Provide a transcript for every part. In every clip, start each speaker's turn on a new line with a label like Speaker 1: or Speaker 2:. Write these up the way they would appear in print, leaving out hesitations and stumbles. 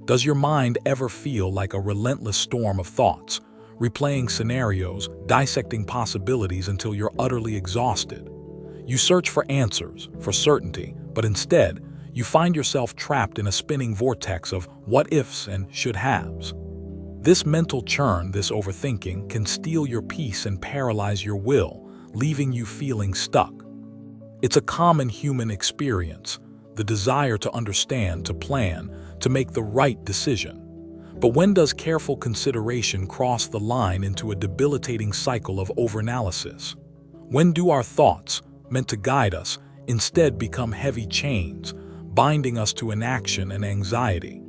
Speaker 1: Does your mind ever feel like a relentless storm of thoughts, replaying scenarios, dissecting possibilities until you're utterly exhausted? You search for answers, for certainty, but instead, you find yourself trapped in a spinning vortex of what-ifs and should-haves. This mental churn, this overthinking, can steal your peace and paralyze your will, leaving you feeling stuck. It's a common human experience, the desire to understand, to plan, to make the right decision. But when does careful consideration cross the line into a debilitating cycle of overanalysis? When do our thoughts, meant to guide us, instead become heavy chains, binding us to inaction and anxiety?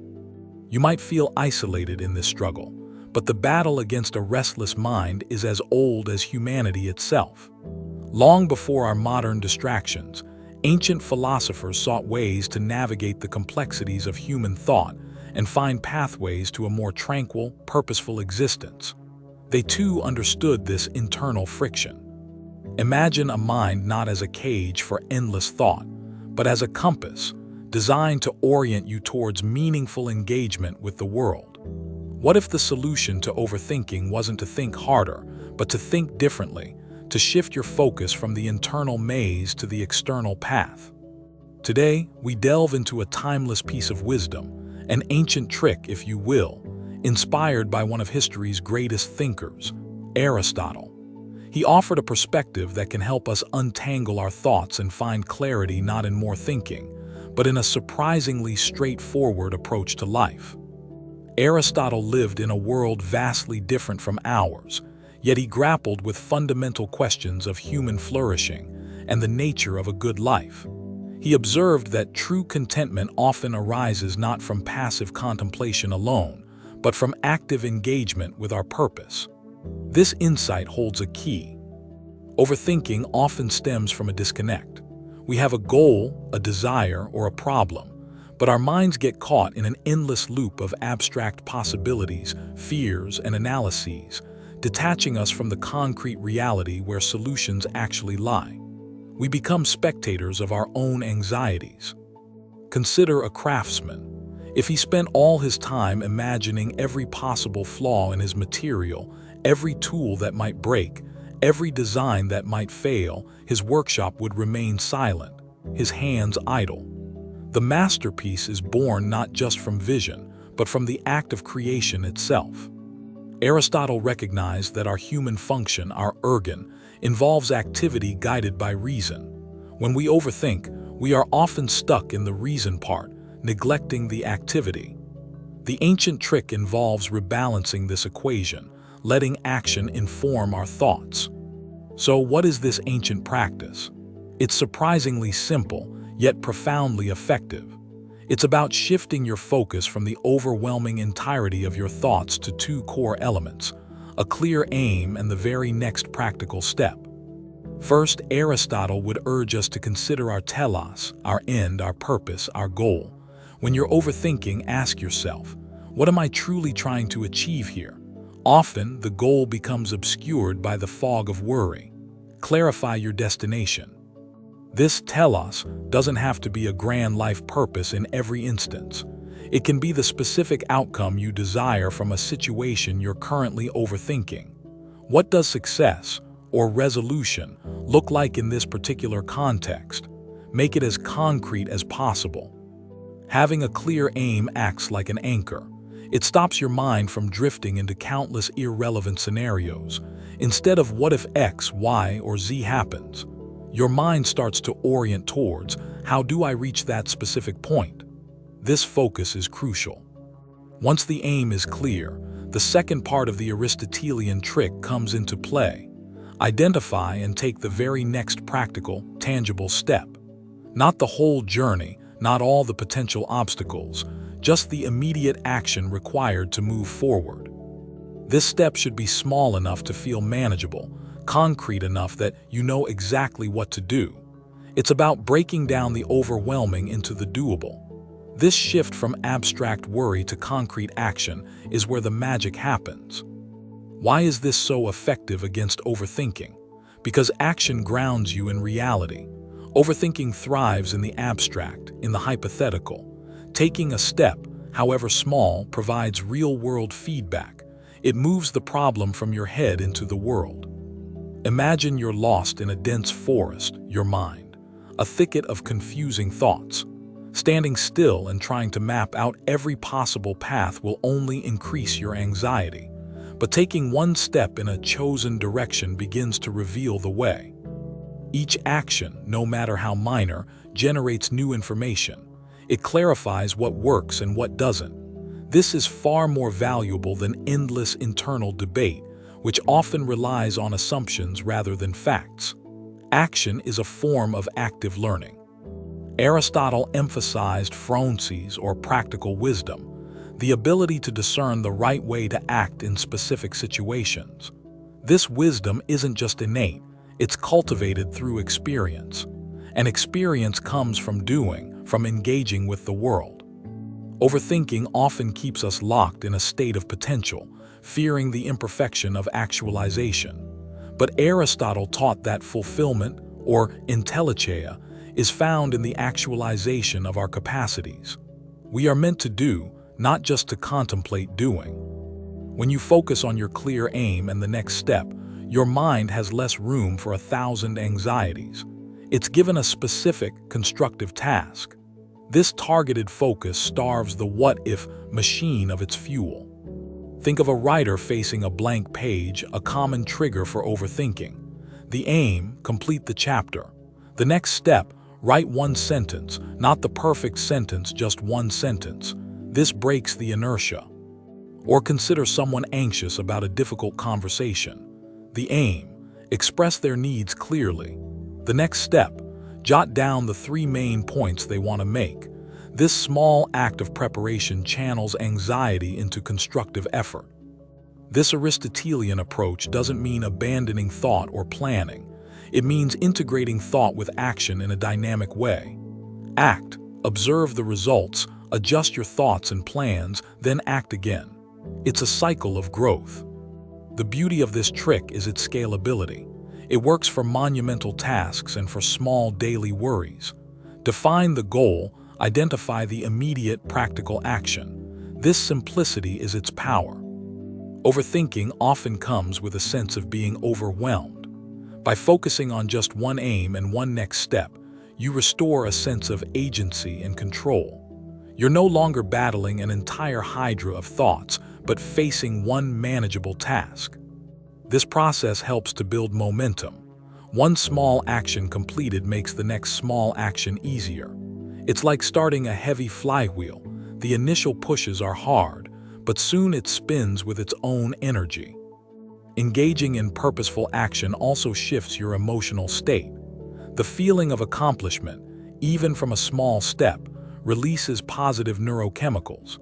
Speaker 1: You might feel isolated in this struggle, but the battle against a restless mind is as old as humanity itself. Long before our modern distractions, ancient philosophers sought ways to navigate the complexities of human thought and find pathways to a more tranquil, purposeful existence. They too understood this internal friction. Imagine a mind not as a cage for endless thought, but as a compass, designed to orient you towards meaningful engagement with the world. What if the solution to overthinking wasn't to think harder, but to think differently, to shift your focus from the internal maze to the external path? Today, we delve into a timeless piece of wisdom, an ancient trick, if you will, inspired by one of history's greatest thinkers, Aristotle. He offered a perspective that can help us untangle our thoughts and find clarity not in more thinking, but in a surprisingly straightforward approach to life. Aristotle lived in a world vastly different from ours, yet he grappled with fundamental questions of human flourishing and the nature of a good life. He observed that true contentment often arises not from passive contemplation alone, but from active engagement with our purpose. This insight holds a key. Overthinking often stems from a disconnect. We have a goal, a desire, or a problem, but our minds get caught in an endless loop of abstract possibilities, fears, and analyses, detaching us from the concrete reality where solutions actually lie. We become spectators of our own anxieties. Consider a craftsman. If he spent all his time imagining every possible flaw in his material, every tool that might break, every design that might fail, his workshop would remain silent, his hands idle. The masterpiece is born not just from vision, but from the act of creation itself. Aristotle recognized that our human function, our ergon, involves activity guided by reason. When we overthink, we are often stuck in the reason part, neglecting the activity. The ancient trick involves rebalancing this equation, letting action inform our thoughts. So what is this ancient practice? It's surprisingly simple, yet profoundly effective. It's about shifting your focus from the overwhelming entirety of your thoughts to two core elements, a clear aim and the very next practical step. First, Aristotle would urge us to consider our telos, our end, our purpose, our goal. When you're overthinking, ask yourself, what am I truly trying to achieve here? Often, the goal becomes obscured by the fog of worry. Clarify your destination. This telos doesn't have to be a grand life purpose in every instance. It can be the specific outcome you desire from a situation you're currently overthinking. What does success or resolution look like in this particular context? Make it as concrete as possible. Having a clear aim acts like an anchor. It stops your mind from drifting into countless irrelevant scenarios. Instead of what if X, Y, or Z happens, your mind starts to orient towards how do I reach that specific point. This focus is crucial. Once the aim is clear, the second part of the Aristotelian trick comes into play. Identify and take the very next practical, tangible step. Not the whole journey, not all the potential obstacles, just the immediate action required to move forward. This step should be small enough to feel manageable, concrete enough that you know exactly what to do. It's about breaking down the overwhelming into the doable. This shift from abstract worry to concrete action is where the magic happens. Why is this so effective against overthinking? Because action grounds you in reality. Overthinking thrives in the abstract, in the hypothetical. Taking a step, however small, provides real-world feedback. It moves the problem from your head into the world. Imagine you're lost in a dense forest, your mind, a thicket of confusing thoughts. Standing still and trying to map out every possible path will only increase your anxiety. But taking one step in a chosen direction begins to reveal the way. Each action, no matter how minor, generates new information. It clarifies what works and what doesn't. This is far more valuable than endless internal debate, which often relies on assumptions rather than facts. Action is a form of active learning. Aristotle emphasized phronsis, or practical wisdom, the ability to discern the right way to act in specific situations. This wisdom isn't just innate, it's cultivated through experience. And experience comes from doing, from engaging with the world. Overthinking often keeps us locked in a state of potential, fearing the imperfection of actualization. But Aristotle taught that fulfillment, or intelligeia, is found in the actualization of our capacities. We are meant to do, not just to contemplate doing. When you focus on your clear aim and the next step, your mind has less room for 1,000 anxieties. It's given a specific, constructive task. This targeted focus starves the what-if machine of its fuel. Think of a writer facing a blank page, a common trigger for overthinking. The aim, complete the chapter. The next step, write one sentence, not the perfect sentence, just one sentence. This breaks the inertia. Or consider someone anxious about a difficult conversation. The aim, express their needs clearly. The next step, jot down the 3 main points they want to make. This small act of preparation channels anxiety into constructive effort. This Aristotelian approach doesn't mean abandoning thought or planning. It means integrating thought with action in a dynamic way. Act, observe the results, adjust your thoughts and plans, then act again. It's a cycle of growth. The beauty of this trick is its scalability. It works for monumental tasks and for small daily worries. Define the goal, identify the immediate practical action. This simplicity is its power. Overthinking often comes with a sense of being overwhelmed. By focusing on just one aim and one next step, you restore a sense of agency and control. You're no longer battling an entire hydra of thoughts, but facing one manageable task. This process helps to build momentum. One small action completed makes the next small action easier. It's like starting a heavy flywheel. The initial pushes are hard, but soon it spins with its own energy. Engaging in purposeful action also shifts your emotional state. The feeling of accomplishment, even from a small step, releases positive neurochemicals.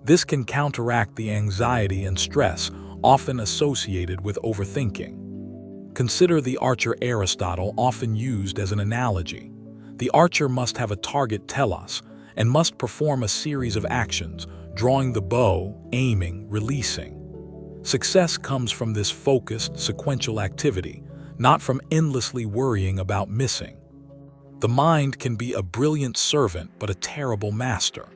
Speaker 1: This can counteract the anxiety and stress often associated with overthinking. Consider the archer Aristotle often used as an analogy. The archer must have a target telos and must perform a series of actions, drawing the bow, aiming, releasing. Success comes from this focused, sequential activity, not from endlessly worrying about missing. The mind can be a brilliant servant but a terrible master.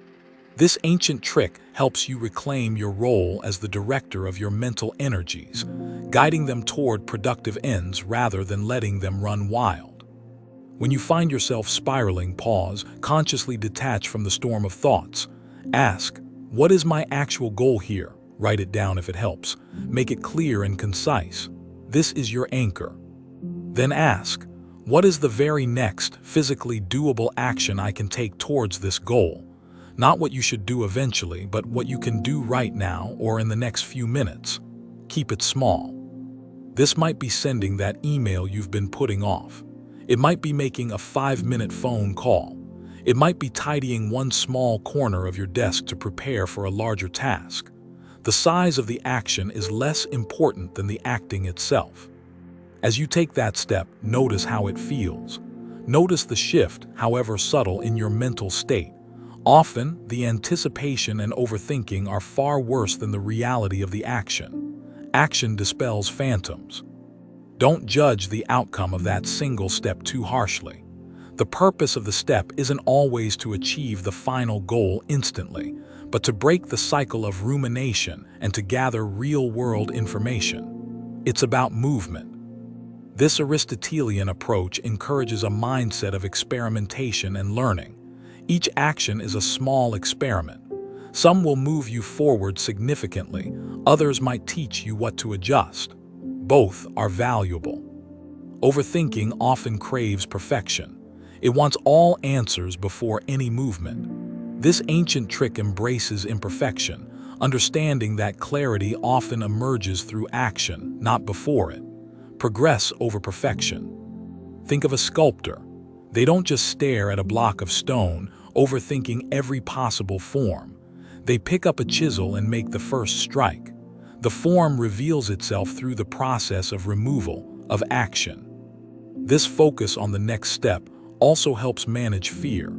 Speaker 1: This ancient trick helps you reclaim your role as the director of your mental energies, guiding them toward productive ends rather than letting them run wild. When you find yourself spiraling, pause, consciously detach from the storm of thoughts. Ask, what is my actual goal here? Write it down if it helps. Make it clear and concise. This is your anchor. Then ask, what is the very next, physically doable action I can take towards this goal? Not what you should do eventually, but what you can do right now or in the next few minutes. Keep it small. This might be sending that email you've been putting off. It might be making a 5-minute phone call. It might be tidying one small corner of your desk to prepare for a larger task. The size of the action is less important than the acting itself. As you take that step, notice how it feels. Notice the shift, however subtle, in your mental state. Often, the anticipation and overthinking are far worse than the reality of the action. Action dispels phantoms. Don't judge the outcome of that single step too harshly. The purpose of the step isn't always to achieve the final goal instantly, but to break the cycle of rumination and to gather real-world information. It's about movement. This Aristotelian approach encourages a mindset of experimentation and learning. Each action is a small experiment. Some will move you forward significantly, others might teach you what to adjust. Both are valuable. Overthinking often craves perfection. It wants all answers before any movement. This ancient trick embraces imperfection, understanding that clarity often emerges through action, not before it. Progress over perfection. Think of a sculptor. They don't just stare at a block of stone, overthinking every possible form. They pick up a chisel and make the first strike. The form reveals itself through the process of removal, of action. This focus on the next step also helps manage fear.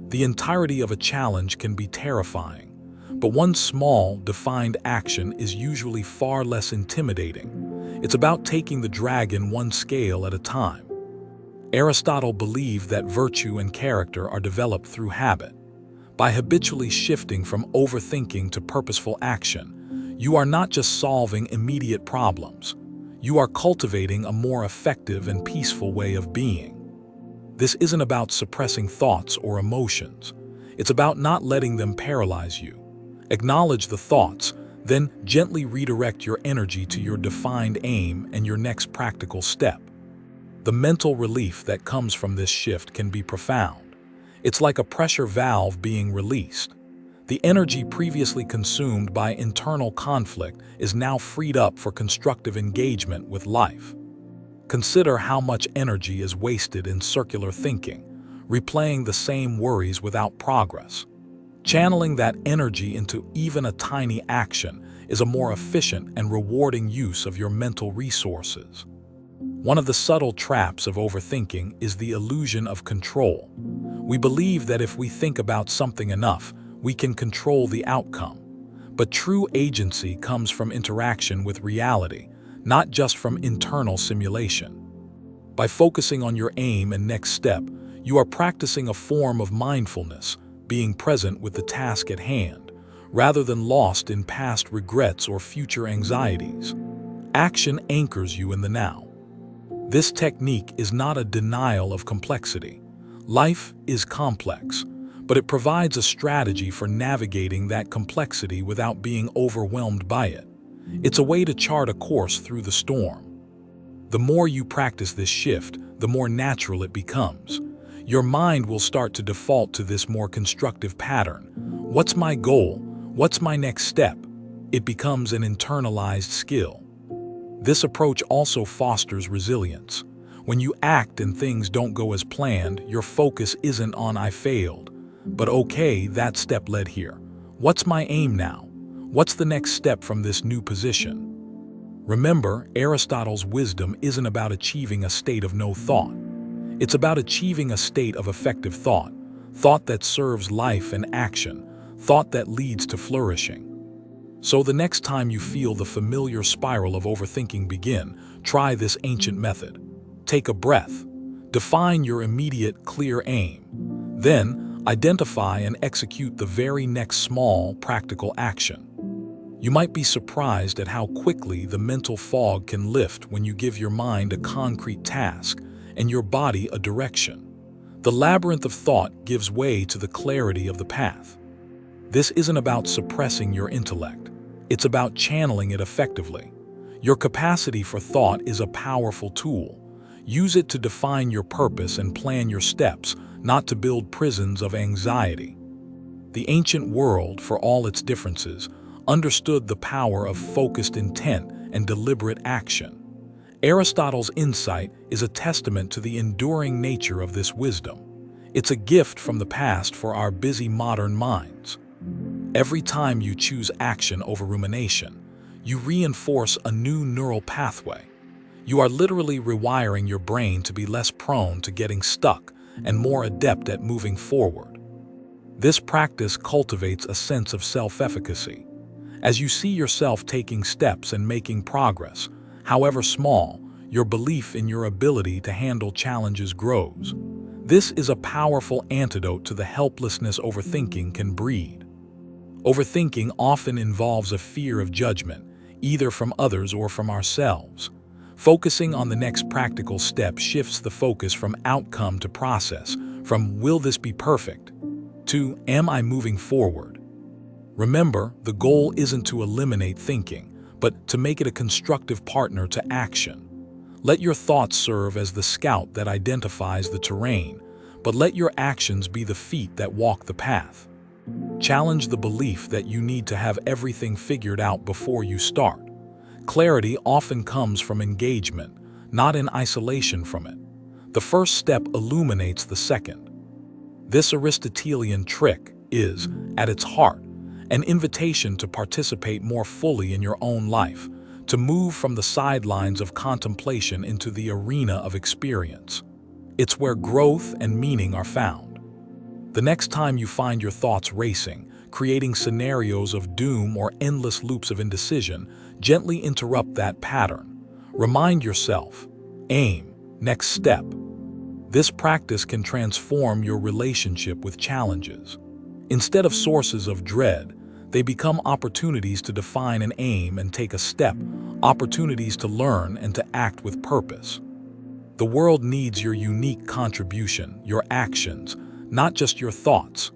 Speaker 1: The entirety of a challenge can be terrifying, but one small, defined action is usually far less intimidating. It's about taking the dragon one scale at a time. Aristotle believed that virtue and character are developed through habit. By habitually shifting from overthinking to purposeful action, you are not just solving immediate problems. You are cultivating a more effective and peaceful way of being. This isn't about suppressing thoughts or emotions. It's about not letting them paralyze you. Acknowledge the thoughts, then gently redirect your energy to your defined aim and your next practical step. The mental relief that comes from this shift can be profound. It's like a pressure valve being released. The energy previously consumed by internal conflict is now freed up for constructive engagement with life. Consider how much energy is wasted in circular thinking, replaying the same worries without progress. Channeling that energy into even a tiny action is a more efficient and rewarding use of your mental resources. One of the subtle traps of overthinking is the illusion of control. We believe that if we think about something enough, we can control the outcome. But true agency comes from interaction with reality, not just from internal simulation. By focusing on your aim and next step, you are practicing a form of mindfulness, being present with the task at hand, rather than lost in past regrets or future anxieties. Action anchors you in the now. This technique is not a denial of complexity. Life is complex, but it provides a strategy for navigating that complexity without being overwhelmed by it. It's a way to chart a course through the storm. The more you practice this shift, the more natural it becomes. Your mind will start to default to this more constructive pattern. What's my goal? What's my next step? It becomes an internalized skill. This approach also fosters resilience. When you act and things don't go as planned, your focus isn't on "I failed," but "Okay, that step led here. What's my aim now? What's the next step from this new position?" Remember, Aristotle's wisdom isn't about achieving a state of no thought. It's about achieving a state of effective thought, thought that serves life and action, thought that leads to flourishing. So the next time you feel the familiar spiral of overthinking begin, try this ancient method. Take a breath. Define your immediate, clear aim. Then, identify and execute the very next small, practical action. You might be surprised at how quickly the mental fog can lift when you give your mind a concrete task and your body a direction. The labyrinth of thought gives way to the clarity of the path. This isn't about suppressing your intellect. It's about channeling it effectively. Your capacity for thought is a powerful tool. Use it to define your purpose and plan your steps, not to build prisons of anxiety. The ancient world, for all its differences, understood the power of focused intent and deliberate action. Aristotle's insight is a testament to the enduring nature of this wisdom. It's a gift from the past for our busy modern minds. Every time you choose action over rumination, you reinforce a new neural pathway. You are literally rewiring your brain to be less prone to getting stuck and more adept at moving forward. This practice cultivates a sense of self-efficacy. As you see yourself taking steps and making progress, however small, your belief in your ability to handle challenges grows. This is a powerful antidote to the helplessness overthinking can breed. Overthinking often involves a fear of judgment, either from others or from ourselves. Focusing on the next practical step shifts the focus from outcome to process, from "will this be perfect?" to "am I moving forward?" Remember, the goal isn't to eliminate thinking, but to make it a constructive partner to action. Let your thoughts serve as the scout that identifies the terrain, but let your actions be the feet that walk the path. Challenge the belief that you need to have everything figured out before you start. Clarity often comes from engagement, not in isolation from it. The first step illuminates the second. This Aristotelian trick is, at its heart, an invitation to participate more fully in your own life, to move from the sidelines of contemplation into the arena of experience. It's where growth and meaning are found. The next time you find your thoughts racing, creating scenarios of doom or endless loops of indecision, gently interrupt that pattern. Remind yourself, aim, next step. This practice can transform your relationship with challenges. Instead of sources of dread, they become opportunities to define an aim and take a step, opportunities to learn and to act with purpose. The world needs your unique contribution, your actions, not just your thoughts.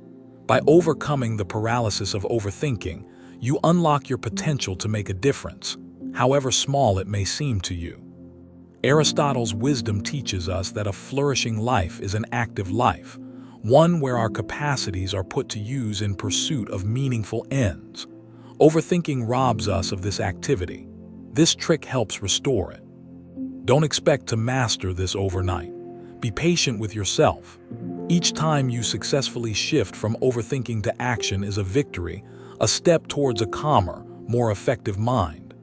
Speaker 1: By overcoming the paralysis of overthinking, you unlock your potential to make a difference, however small it may seem to you. Aristotle's wisdom teaches us that a flourishing life is an active life, one where our capacities are put to use in pursuit of meaningful ends. Overthinking robs us of this activity. This trick helps restore it. Don't expect to master this overnight. Be patient with yourself. Each time you successfully shift from overthinking to action is a victory, a step towards a calmer, more effective mind.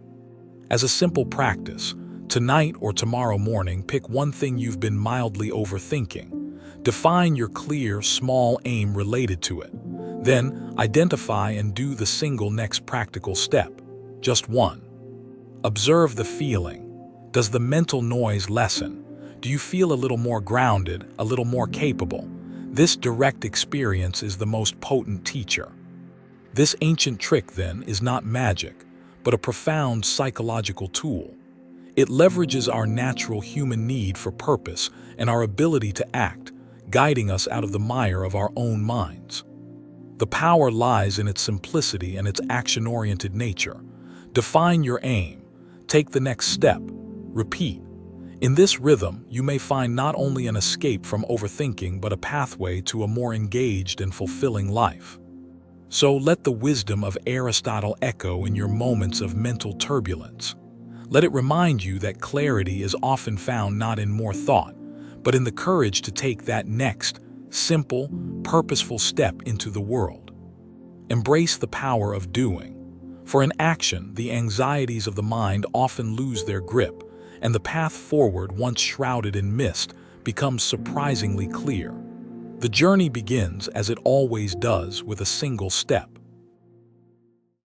Speaker 1: As a simple practice, tonight or tomorrow morning, pick one thing you've been mildly overthinking. Define your clear, small aim related to it. Then, identify and do the single next practical step. Just one. Observe the feeling. Does the mental noise lessen? Do you feel a little more grounded, a little more capable? This direct experience is the most potent teacher. This ancient trick, then, is not magic, but a profound psychological tool. It leverages our natural human need for purpose and our ability to act, guiding us out of the mire of our own minds. The power lies in its simplicity and its action-oriented nature. Define your aim. Take the next step. Repeat. In this rhythm, you may find not only an escape from overthinking, but a pathway to a more engaged and fulfilling life. So let the wisdom of Aristotle echo in your moments of mental turbulence. Let it remind you that clarity is often found not in more thought, but in the courage to take that next, simple, purposeful step into the world. Embrace the power of doing. For in action, the anxieties of the mind often lose their grip, and the path forward, once shrouded in mist, becomes surprisingly clear. The journey begins, as it always does, with a single step.